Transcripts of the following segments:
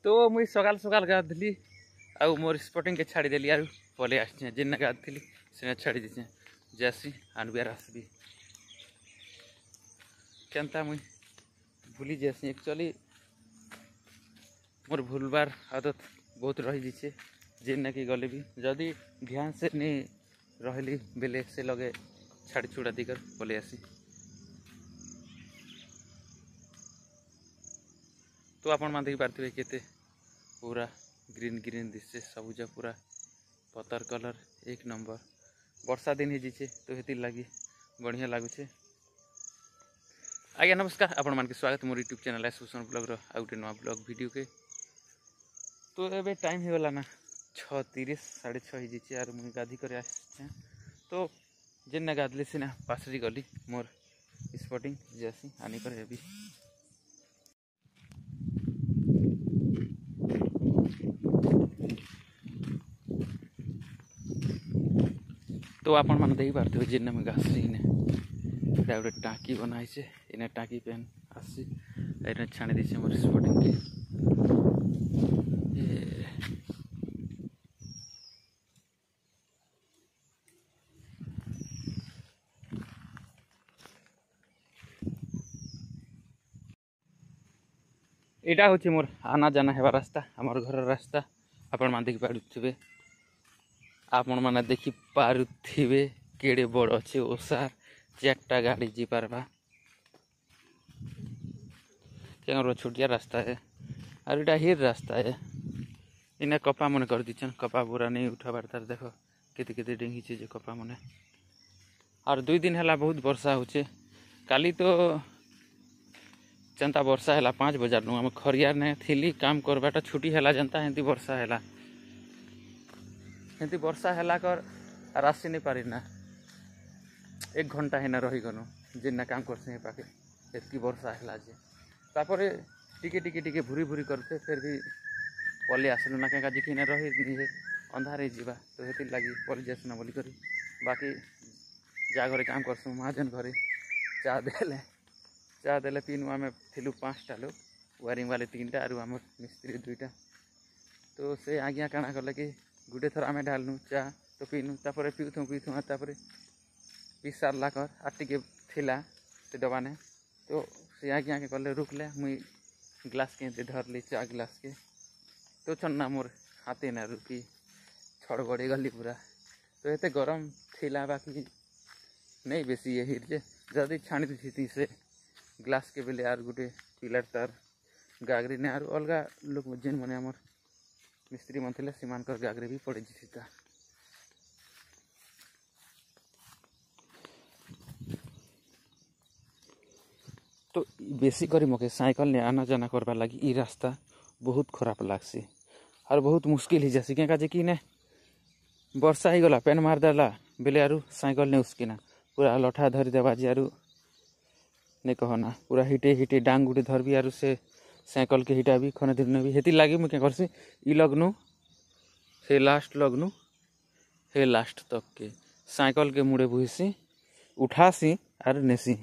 तो मुई सकाल सकाल गाधली आउ मोर स्पॉटिंग के छाड़ी देली आरु पले आछे जिन्ना गाधली से छाड़ी दीछे जैसी आनबियार आसबी केनता मुई भूली जैसी एक्चुअली मोर भूलबार आदत बहुत रही दीछे जिन्ना कि गले भी जदि ध्यान से नहीं रहली बेले से लगे छाड़ी छुड़ा देकर पले आसी। तो आपण मान देखि पारथिबे केते पूरा ग्रीन ग्रीन दिसे सबुज पूरा पतर कलर एक नंबर वर्षा दिन ही तो हेती लगी बढ़िया लगुचे। आज्ञा नमस्कार आपण मान के स्वागत मोर यूट्यूब चैनल एसोसिएशन ब्लॉग रो आउटे नवा ब्लॉग वीडियो के। तो एबे टाइम हो गला ना 6:30 6:30 ही आर मुई गाधी करे आछे तो जेन्ना गाधले सिना पासरी गली मोर स्पॉटिंग जैसी आनी कर हेबी। तो आपण मान देख पारथिबे जेन्ना में गाछरी इने एटा गोटे टाकी बनाई छे इने टाकी पेन आसी एने छाणी दिसे मोर स्पॉटिंग के एटा होची मोर आना जाना हेबा रास्ता हमर घर रास्ता आपण मान देख पारुथिबे आपण माने देखि पारुथिबे केड़े बड़ अच्छे ओसार चारटा गाड़ी जी पारबा क्या छोटिया रास्ता है और इटा हिर रास्ता है इन्हें कपा मन कर दीचन कपा बुरा नहीं उठाबार तार देख केते केते डेंगी जे कपा मने और 2 दिन है बहुत वर्षा होचे काली तो जनता वर्षा है 5 बजार नु हम खरियार ने थिली काम करबाटा छुट्टी है जनता हेंती वर्षा है हेंती वर्षा है कर आसी नहीं पारि ना 1 घंटा है ना रही गनु जिन्ना काम करसे पाखे एतकी वर्षा है जे तापर टिके टिके टिके भूरी भूरी करते फिर भी पले आसलु ना क्या जी ना रही नहीं अंधारे जीवा तो हेती लगी पले जासना बोली करी बाकी जा घरे काम करसु महाजन घरे चाह देले पीनु आम थिलु 5टा लोग वायरिंग वाले 3टा आरु आम मिस्त्री 2टा तो से आज्ञा काଣା कले कि गुटे थर आम ढालनु चाह तो पीनु तापर पीथु तापर पी सारला कर आटिके थिला से डबाने तो से आज्ञा के कले रुकले मुई ग्लास के धरली चा ग्लास के तो छन्ना मोर हाथे ना रुकी छड़गड़ी गली पूरा तो एते गरम थिला बाकी नहीं बेसी ये हिर जे जदि छाणी थी से ग्लास के बेले आर गुटे पिलर तार गागरी ने आर अलगा लोग जेन मने हमर मिस्त्री मन थे सीमान कर गागरी भी पड़े जीता। तो बेसी करी मके साइकिल ने आना जाना करबा लगी ई रास्ता बहुत खराब लागसी और बहुत मुश्किल ही जासी क्या कि ने वर्षा ही गला पेन मार देला बेले आरु साइकिल ने उसकिना पूरा लठा धरी देबा जे आरु नहीं कहना पूरा हिटे हिटे डांग गुटे धरबी आरु से साइकिल के हिटा भी खने दिन भी हेती लागी मुझे क्या करसी ई लगनु से लास्ट लगनु हे लास्ट तक के साइकिल के मुड़े बुहिसी उठासी आर नेसी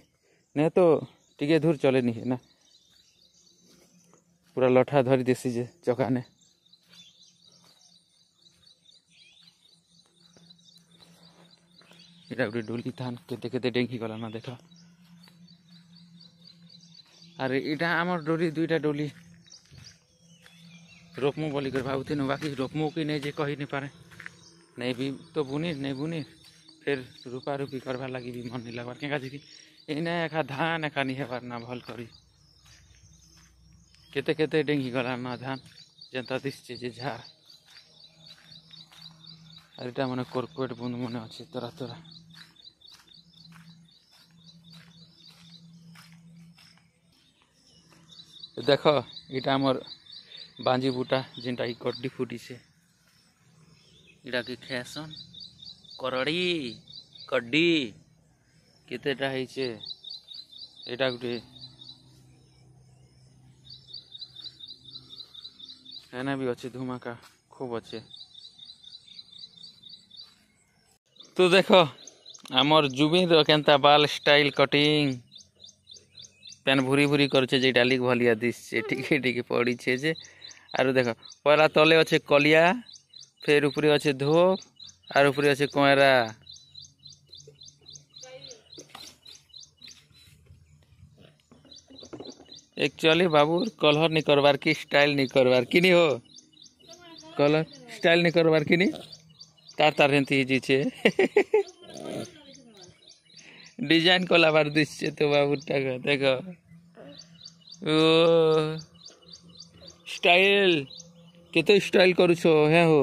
नहीं तो टिके दूर चले नहीं है ना पूरा लठा धरी देसी जे चकाने इटा गोटे डोली थान केते केते डेंगी गला ना देख अरे इटा आमर डोली 2टा डोली रोपमु बोली कर भावती न बाकी रोपमु कि नहीं जे कही नहीं पारे नहीं भी तो बुनी नहीं बुनी फिर रूपा रूपी करवा लगी भी मन नहीं लगवार क्या कि इने एखा धान एखा नहीं हेबार ना भल करी केते केते डेंगी गला ना धान जनता दिसचे जे झार और इटा मने कोरकोट बुंद मने अच्छे तोरा तोरा देख इटा मोर बांजी बूटा जिनटा की कड्डी फुटी से इटा की खेसन करड़ी कड्डी केतेटा है एटा गुटे एना भी अच्छे धुमाका खूब अच्छे। तो देख आमर जुबिन केनता बाल स्टाइल कटिंग पेन भूरी भूरी करे जे डाली भलिया दिशे टिके टिके पड़ी छे जे आरु देख पहला तले अच्छे कलिया फिर ऊपर अच्छे धोप आर ऊपर अच्छे कोयरा। एक्चुअली बाबू कलर नहीं करवार की स्टाइल नहीं करवार कि नहीं हो कलर स्टाइल नहीं करवार कि नहीं तार तार जी छे डिजाइन कला बार दिशे तो बाबू देखो ओ स्टाइल केते स्टाइल करू छो है हो